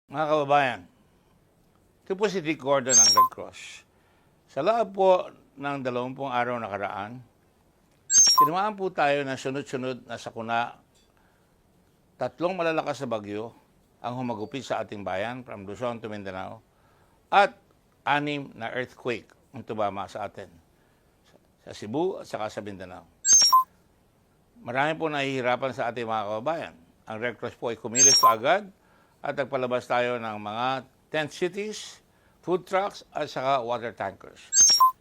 Mga kababayan, ito po si Dick Gordon ng Red Cross. Sa loob po ng 20 araw nakaraan, tinamaan po tayo ng sunod-sunod na sakuna. 3 malalakas na bagyo ang humagupit sa ating bayan from Luzon to Mindanao at 6 na earthquake ang tumama sa atin sa Cebu at saka sa Mindanao. Marami po nahihirapan sa ating mga kababayan. Ang Red Cross po ay kumilos kaagad at nagpalabas tayo ng mga tent cities, food trucks at saka water tankers.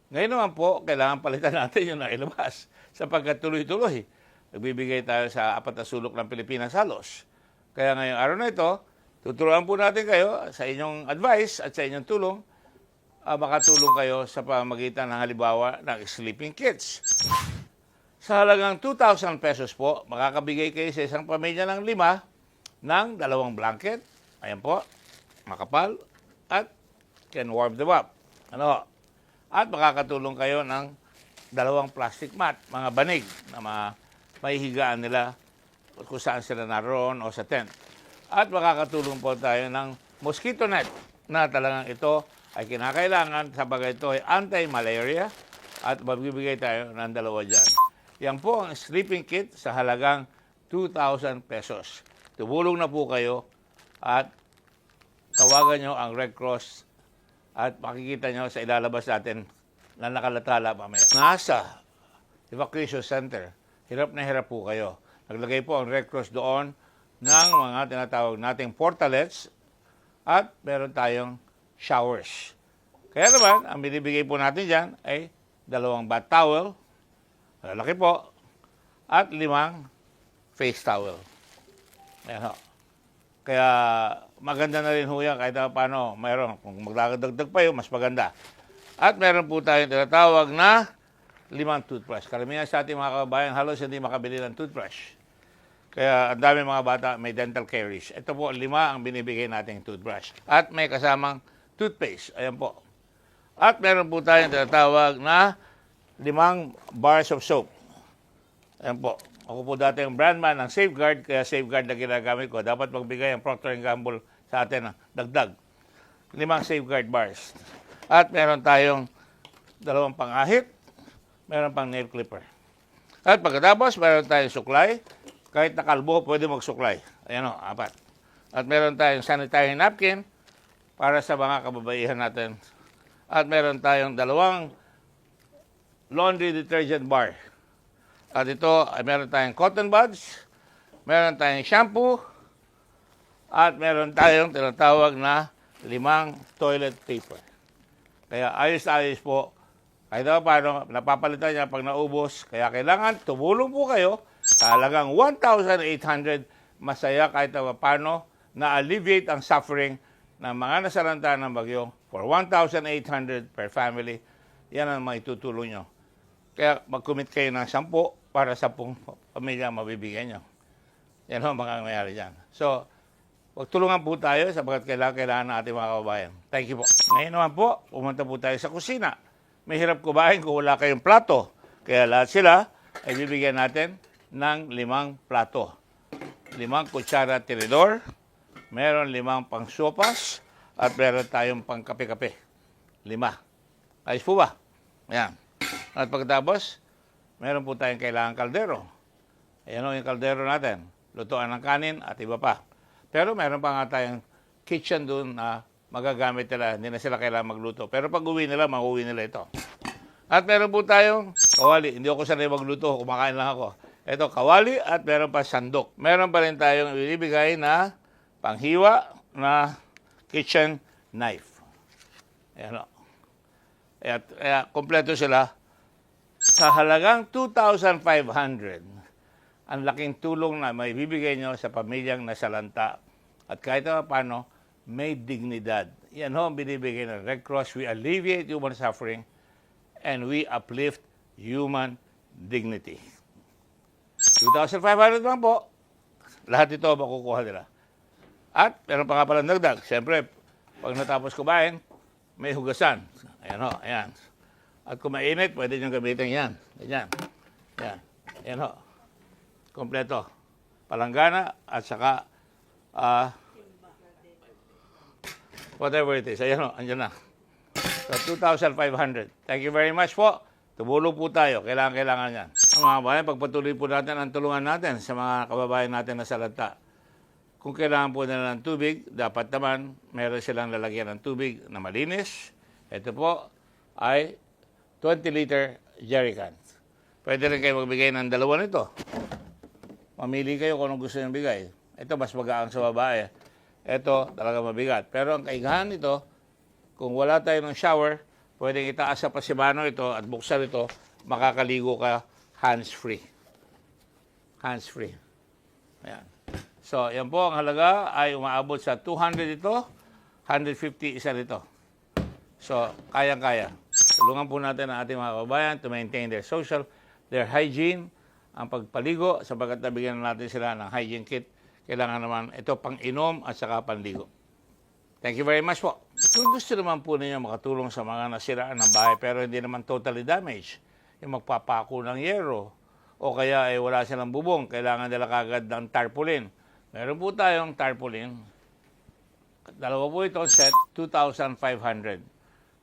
Ngayon naman po, kailangan palitan natin yung nailabas sapagkat tuloy-tuloy. Nagbibigay tayo sa 4 na sulok ng Pilipinas halos. Kaya ngayong araw na ito, tuturuan po natin kayo sa inyong advice at sa inyong tulong, makatulong kayo sa pamamagitan ng halimbawa ng sleeping kits. Sa halagang 2,000 pesos po, makakabigay kayo sa isang pamilya ng 5 ng 2 blanket. Ayan po, makapal at can warm them up. Ano? At makakatulong kayo ng 2 plastic mat, mga banig na mahihigaan nila kung saan sila naroon o sa tent. At makakatulong po tayo ng mosquito net na talagang ito ay kinakailangan sabagat ito ay anti-malaria at magbibigay tayo ng 2 dyan. Yan po ang sleeping kit sa halagang 2,000 pesos. Tumulong na po kayo at tawagan nyo ang Red Cross at makikita nyo sa ilalabas natin na nakalatala mamaya. NASA Evacuation Center, hirap na hirap po kayo. Naglagay po ang Red Cross doon ng mga tinatawag nating portalets at meron tayong showers. Kaya naman, ang binibigay po natin dyan ay 2 bath towel, lalaki po, at 5 face towel. Ayan ho. Kaya maganda na rin ho yan kahit paano mayroon. Kung magdadagdag pa yun, mas maganda. At meron po tayong tinatawag na 5 toothbrush. Karamihan sa ating mga kababayan halos hindi makabili ng toothbrush. Kaya ang dami mga bata may dental caries. Ito po 5 ang binibigay nating toothbrush. At may kasamang toothpaste. Ayan po. At meron po tayong tinatawag na 5 bars of soap. Ayan po. Ako po dati yung brandman ng Safeguard, kaya Safeguard na ginagamit ko. Dapat magbigay ang Procter & Gamble sa atin ng dagdag. 5 Safeguard bars. At meron tayong 2 pangahit, meron pang nail clipper. At pagkatapos, meron tayong suklay. Kahit nakalbo, pwede magsuklay. Ayan o, 4. At meron tayong sanitary napkin para sa mga kababaihan natin. At meron tayong 2 laundry detergent bar. At ito, ay meron tayong cotton buds, meron tayong shampoo, at meron tayong tinatawag na 5 toilet paper. Kaya ayos-ayos po. Kahit paano, napapalitan niya pag naubos. Kaya kailangan tumulong po kayo sa halagang 1,800. Masaya kahit paano na-alleviate ang suffering ng mga nasalanta ng bagyo for 1,800 per family. Yan ang maitutulong nyo. Kaya mag-commit kayo ng 10 para 10 pamilya mabibigyan nyo. Yan ho, mga nangyayari dyan. So, magtulungan po tayo sapagkat kailangan ng ating mga kababayan. Thank you po. Ngayon naman po, pumunta po tayo sa kusina. May hirap kumain kung wala kayong plato. Kaya lahat sila ay bibigyan natin ng 5 plato. 5 kutsara tirador, meron 5 pang sopas, at meron tayong pang kape-kape. 5. Ayos po ba? Ayan. At pagkatapos, meron po tayong kailangan kaldero. Ayan o yung kaldero natin. Lutuan ng kanin at iba pa. Pero meron pa nga tayong kitchen doon na magagamit nila. Hindi na sila kailangan magluto. Pero pag uwi nila, mag-uwi nila ito. At meron po tayong kawali. Hindi ako sanay magluto. Kumakain lang ako. Ito, kawali at meron pa sandok. Meron pa rin tayong ibibigay na panghiwa na kitchen knife. Ayan o. Kaya kompleto sila. Sa halagang 2,500, ang laking tulong na may bibigay nyo sa pamilyang nasalanta. At kahit paano, may dignidad. Yan ho ang binibigay ng Red Cross. We alleviate human suffering and we uplift human dignity. 2,500 lang po. Lahat ito makukuha nila. At meron pa nga palang dagdag. Siyempre, pag natapos kumain, may hugasan. Ayan ho, ayan. At kung mainit, pwede nyo gamitin yan. Ganyan. Yan. Yan ho. Kompleto. Palanggana at saka whatever it is. Ayan o, andyan na. So, 2,500. Thank you very much po. Tumulong po tayo. Kailangan yan. Mga kababayan, pagpatuloy po natin ang tulungan natin sa mga kababayan natin na salanta. Kung kailangan po nila ng tubig, dapat naman meron silang lalagyan ng tubig na malinis. Ito po ay 20-liter jerrycan. Pwede rin kayo magbigay ng dalawa nito. Mamili kayo kung anong gusto nyo bigay. Ito mas magaang sa babae. Ito talaga mabigat. Pero ang kaigahan nito, kung wala tayo ng shower, pwedeng itaas sa pasimano ito at buksan ito, makakaligo ka hands-free. Hands-free. Ayan. So, yan po ang halaga ay umaabot sa 200 ito, 150 isa nito. So, kayang-kaya. Tulungan po natin ang ating mga kababayan to maintain their hygiene, ang pagpaligo, sapagkat nabigyan natin sila ng hygiene kit. Kailangan naman ito pang inom at saka panligo. Thank you very much po. Kung gusto naman po ninyo makatulong sa mga nasiraan ng bahay pero hindi naman totally damaged, yung magpapako ng yero, o kaya ay wala silang bubong, kailangan nila kagad ng tarpaulin. Meron po tayong tarpaulin. Dalawa po ito, set 2,500.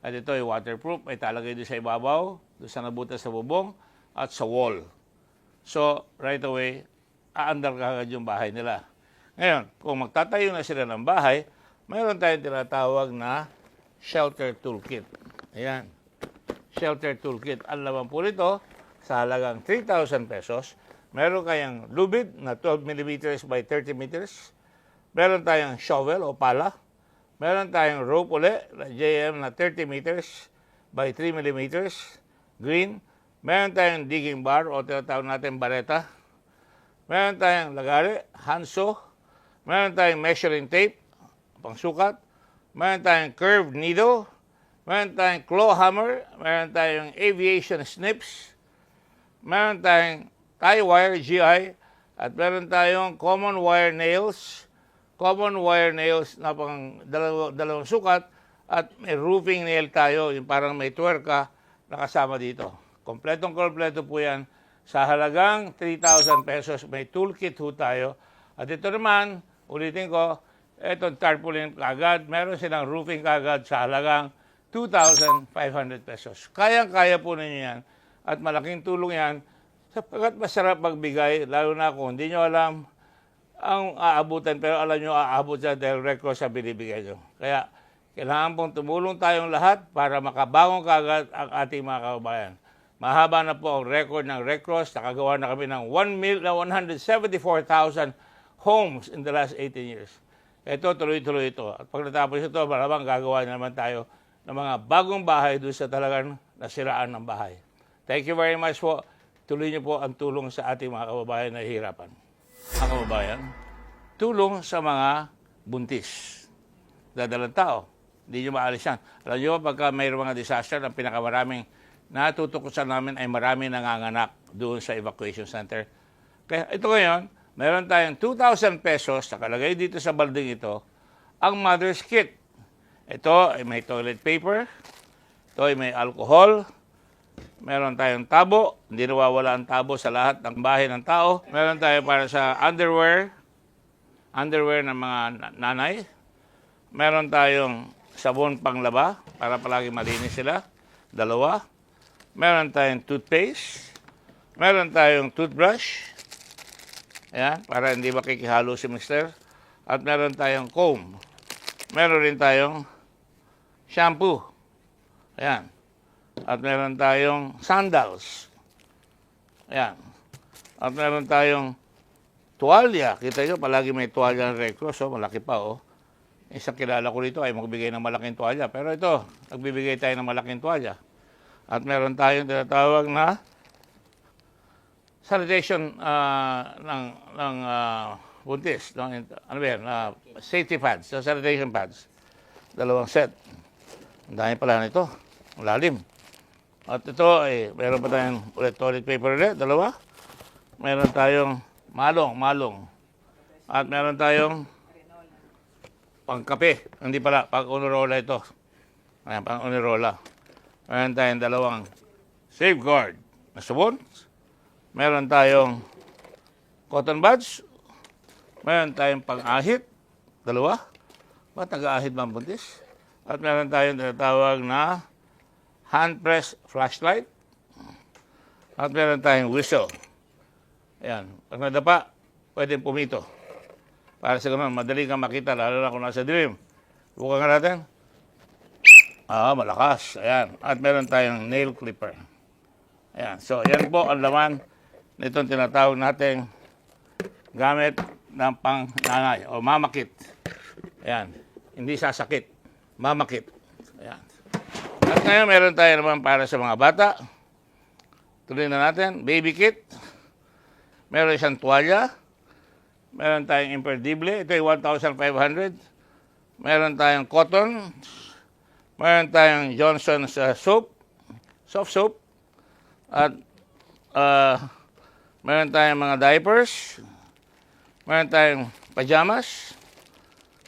At ito ay waterproof, ay talagay doon sa ibabaw, doon sa nabutas sa bubong, at sa wall. So, right away, aandar kagad yung bahay nila. Ngayon, kung magtatayo na sila ng bahay, mayroon tayong tinatawag na shelter toolkit. Ayan. Shelter toolkit. Ang laman po nito, sa halagang 3,000 pesos, meron kayang lubid na 12 mm by 30 meters. Meron tayong shovel o pala. Meron tayong rope uli, JM na 30 meters by 3 mm. Green. Meron tayong digging bar o tinatawag natin bareta. Meron tayong lagari, handsaw. Meron tayong measuring tape, pangsukat. Meron tayong curved needle. Meron tayong claw hammer. Meron tayong aviation snips. Meron tayong tie wire, GI. At meron tayong common wire nails. Common wire nails na pang dalawang sukat. At may roofing nail tayo, yung parang may twerka na kasama dito. Kompletong-kompleto po yan. Sa halagang 3,000 pesos, may toolkit ho tayo. At ito naman, ulitin ko, itong tarpaulin kagad, meron silang roofing kagad sa halagang 2,500 pesos. Kayang-kaya po ninyo yan. At malaking tulong yan, sapagkat masarap magbigay, lalo na kung hindi nyo alam ang aabutan, pero alam nyo aabot sa dahil Red Cross sa binibigay nyo. Kaya, kailangan pong tumulong tayong lahat para makabangon kagad ang ating mga kababayan. Mahaba na po ang record ng Red Cross. Nakagawa na kami ng 174,000 homes in the last 18 years. Ito, tuloy-tuloy ito. At pag natapos ito, malamang gagawa na naman tayo ng mga bagong bahay doon sa talagang nasiraan ng bahay. Thank you very much po. Tuloy niyo po ang tulong sa ating mga kababayan na hihirapan. Mga kababayan, tulong sa mga buntis. Dadalang tao. Hindi nyo maalis yan. Alam nyo, pagka mayroong mga disaster, ang pinakamaraming natutukusan namin ay marami nanganganak doon sa evacuation center. Kaya ito ngayon, meron tayong 2,000 pesos nakalagay dito sa balding ito, ang mother's kit. Ito ay may toilet paper, ito ay may alcohol, meron tayong tabo, hindi nawawala ang tabo sa lahat ng bahay ng tao. Meron tayo para sa underwear ng mga nanay. Meron tayong sabon panglaba para palagi malinis sila, 2. Meron tayong toothpaste. Meron tayong toothbrush. Ayan, para hindi makikihalo si mister. At meron tayong comb. Meron rin tayong shampoo. Ayan. At meron tayong sandals. Ayan. At meron tayong tuwalya. Kita nyo, palagi may tuwalya ng Red Cross. Oh, malaki pa, oh. Isang kilala ko rito ay magbigay ng malaking tuwalya. Pero ito, nagbibigay tayo ng malaking tuwalya. At meron tayong tinatawag na sanitation ng buntis. Ano ba yan? Safety pads. So sanitation pads. 2 set. Ang dami pala nito. Ang lalim. At ito ay meron pa tayong ulit toilet paper ulit. 2. Meron tayong malong. At meron tayong pangkape. Hindi pala, pang-unirola ito. Ayan, pang-unirola. Meron tayong 2 safeguard na sabon. Meron tayong cotton buds. Meron tayong pang-ahit. 2. Ba't nag-aahit ba ang buntis? At meron tayong tinatawag na hand press flashlight. At meron tayong whistle. Ayan. Pag nadapa, pwedeng pumito. Para sa ganun, madali kang makita, lalo na kung nasa dilim. Bukan nga natin. Malakas. Ayan. At meron tayong nail clipper. Ayan. So, yan po ang laman nitong tinatawag nating gamit ng pangnanay o mamakit. Ayan. Hindi sasakit. Mamakit. Ayan. At ngayon, meron tayo naman para sa mga bata. Tuloy na natin. Baby kit. Meron siyang tuwalya. Meron tayong imperdible. Ito ay 1,500. Meron tayong cotton. Meron tayong Johnson's soap. Soft soap. At meron tayong mga diapers. Meron tayong pajamas.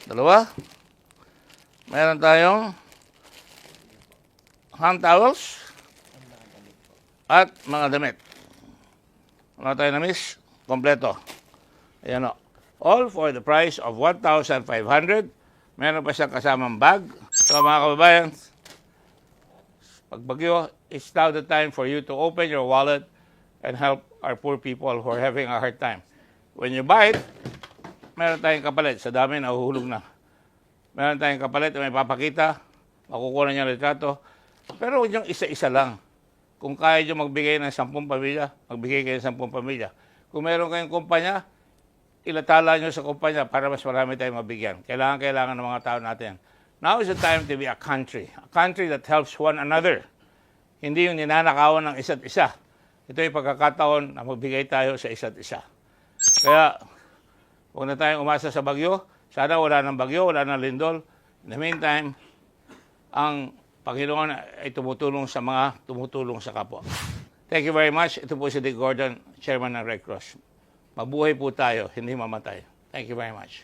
2. Meron tayong hand towels. At mga damit. Ano tayo na miss? Kompleto. Ayan o. All for the price of 1,500. Meron pa siyang kasamang bag. So mga kababayan, pag bagyo, it's now the time for you to open your wallet and help our poor people who are having a hard time. When you buy it, meron tayong kapalit. Sa dami, nahuhulog na. Meron tayong kapalit na may papakita. Makukuha niya retrato. Pero huwag yung isa-isa lang. Kung kaya nyo magbigay ng 10 pamilya, magbigay kayo ng 10 pamilya. Kung meron kayong kumpanya, ilatala nyo sa kumpanya para mas marami tayong mabigyan. Kailangan ng mga tao natin. Now is the time to be a country that helps one another. Hindi yung ninanakawan ng isa't isa. Ito yung pagkakataon na magbigay tayo sa isa't isa. Kaya, huwag na tayong umasa sa bagyo. Sana wala ng bagyo, wala ng lindol. In the meantime, ang Panginoon ay tumutulong sa mga tumutulong sa kapwa. Thank you very much. Ito po si Dick Gordon, Chairman ng Red Cross. Mabuhay po tayo, hindi mamatay. Thank you very much.